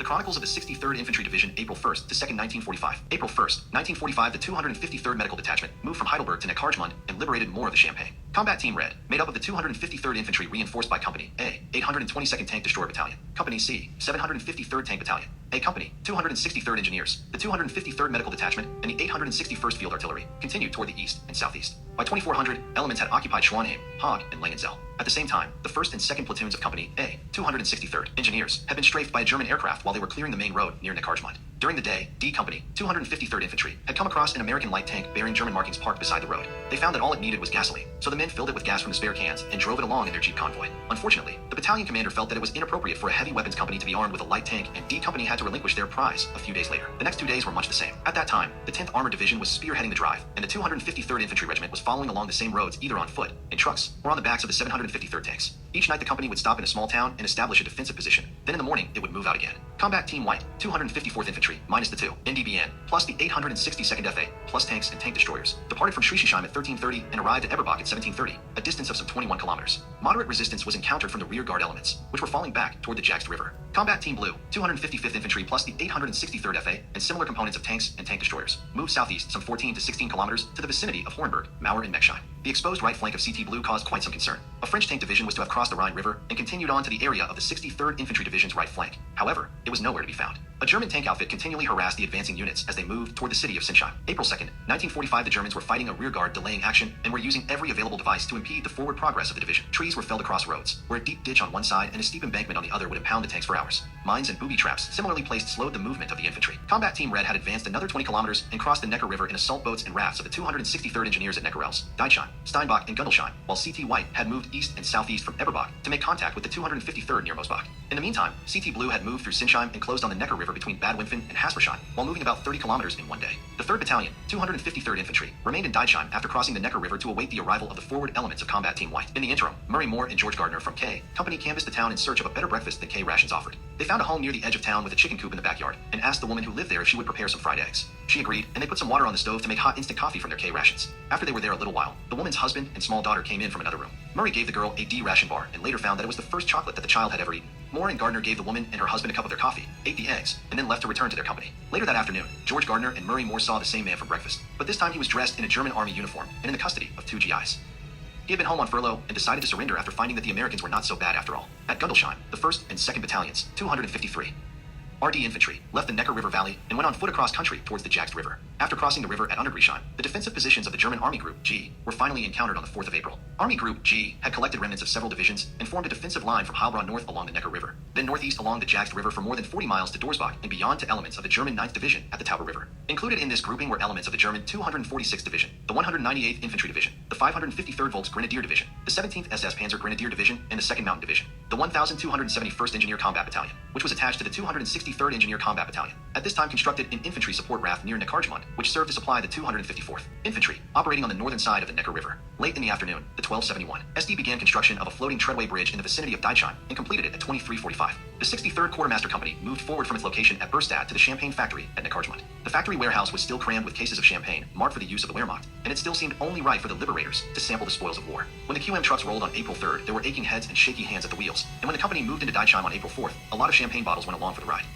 The Chronicles of the 63rd Infantry Division, April 1st to 2nd, 1945. April 1st, 1945, the 253rd Medical Detachment moved from Heidelberg to Neckargemund and liberated more of the Champagne. Combat Team Red, made up of the 253rd Infantry reinforced by Company A, 822nd Tank Destroyer Battalion, Company C, 753rd Tank Battalion, A Company, 263rd Engineers, the 253rd Medical Detachment, and the 861st Field Artillery, continued toward the east and southeast. By 2400, elements had occupied Schwanheim, Haag and Langenzell. At the same time, the 1st and 2nd platoons of Company A, 263rd Engineers, had been strafed by a German aircraft while they were clearing the main road near Neckargemund. During the day, D Company, 253rd Infantry, had come across an American light tank bearing German markings parked beside the road. They found that all it needed was gasoline, so the men filled it with gas from the spare cans and drove it along in their Jeep convoy. Unfortunately, the battalion commander felt that it was inappropriate for a heavy weapons company to be armed with a light tank, and D Company had to relinquish their prize a few days later. The next 2 days were much the same. At that time, the 10th Armored Division was spearheading the drive, and the 253rd Infantry Regiment was following along the same roads either on foot, in trucks, or on the backs of the 753rd tanks. Each night the company would stop in a small town and establish a defensive position. Then in the morning, it would move out again. Combat Team White, 254th Infantry, minus the 2, NDBN, plus the 862nd FA, plus tanks and tank destroyers, departed from Schriesheim at 1330 and arrived at Eberbach at 1730, a distance of some 21 kilometers. Moderate resistance was encountered from the rear guard elements, which were falling back toward the Jagst River. Combat Team Blue, 255th Infantry plus the 863rd FA and similar components of tanks and tank destroyers, moved southeast some 14 to 16 kilometers to the vicinity of Horrenberg, Mauer and Meckesheim. The exposed right flank of CT Blue caused quite some concern. A French tank division was to have crossed the Rhine River and continued on to the area of the 63rd Infantry Division's right flank. However, it was nowhere to be found. A German tank outfit continually harassed the advancing units as they moved toward the city of Sinsheim. April 2nd, 1945, the Germans were fighting a rearguard delaying action and were using every available device to impede the forward progress of the division. Trees were felled across roads, where a deep ditch on one side and a steep embankment on the other would impound the tanks for hours. Mines and booby traps, similarly placed, slowed the movement of the infantry. Combat Team Red had advanced another 20 kilometers and crossed the Neckar River in assault boats and rafts of the 263rd Engineers at Neckarels, Deichheim, Steinbach, and Gundelsheim, while CT White had moved east and southeast from Eberbach to make contact with the 253rd near Mosbach. In the meantime, CT Blue had moved through Sinsheim and closed on the Neckar River between Bad Wimpfen and Haspersheim, while moving about 30 kilometers in one day. The 3rd Battalion, 253rd Infantry, remained in Deichheim after crossing the Neckar River to await the arrival of the forward elements of Combat Team White. In the interim, Murray Moore and George Gardner from K Company canvassed the town in search of a better breakfast than K rations offered. They found a home near the edge of town with a chicken coop in the backyard and asked the woman who lived there if she would prepare some fried eggs. She agreed, and they put some water on the stove to make hot instant coffee from their K rations. After they were there a little while, the woman's husband and small daughter came in from another room. Murray gave the girl a D ration bar and later found that it was the first chocolate that the child had ever eaten. Moore and Gardner gave the woman and her husband a cup of their coffee, ate the eggs, and then left to return to their company. Later that afternoon, George Gardner and Murray Moore saw the same man for breakfast, but this time he was dressed in a German army uniform and in the custody of 2 GIs. He had been home on furlough and decided to surrender after finding that the Americans were not so bad after all. At Gundelsheim, the 1st and 2nd Battalions, 253. RD Infantry left the Neckar River Valley and went on foot across country towards the Jagst River. After crossing the river at Untergriesheim, the defensive positions of the German Army Group G were finally encountered on the 4th of April. Army Group G had collected remnants of several divisions and formed a defensive line from Heilbronn north along the Neckar River, then northeast along the Jagst River for more than 40 miles to Dorsbach and beyond to elements of the German 9th Division at the Tauber River. Included in this grouping were elements of the German 246th Division, the 198th Infantry Division, the 553rd Volks Grenadier Division, the 17th SS Panzer Grenadier Division, and the 2nd Mountain Division, the 1271st Engineer Combat Battalion, which was attached to the 263rd Engineer Combat Battalion, at this time constructed an infantry support raft near Neckargemund, which served to supply the 254th Infantry, operating on the northern side of the Neckar River. Late in the afternoon, the 1271 SD began construction of a floating treadway bridge in the vicinity of Deichheim and completed it at 23:45. The 63rd Quartermaster Company moved forward from its location at Berstadt to the champagne factory at Neckargemund. The factory warehouse was still crammed with cases of champagne marked for the use of the Wehrmacht, and it still seemed only right for the liberators to sample the spoils of war. When the QM trucks rolled on April 3rd, there were aching heads and shaky hands at the wheels, and when the company moved into Deichheim on April 4th, a lot of champagne bottles went along for the ride.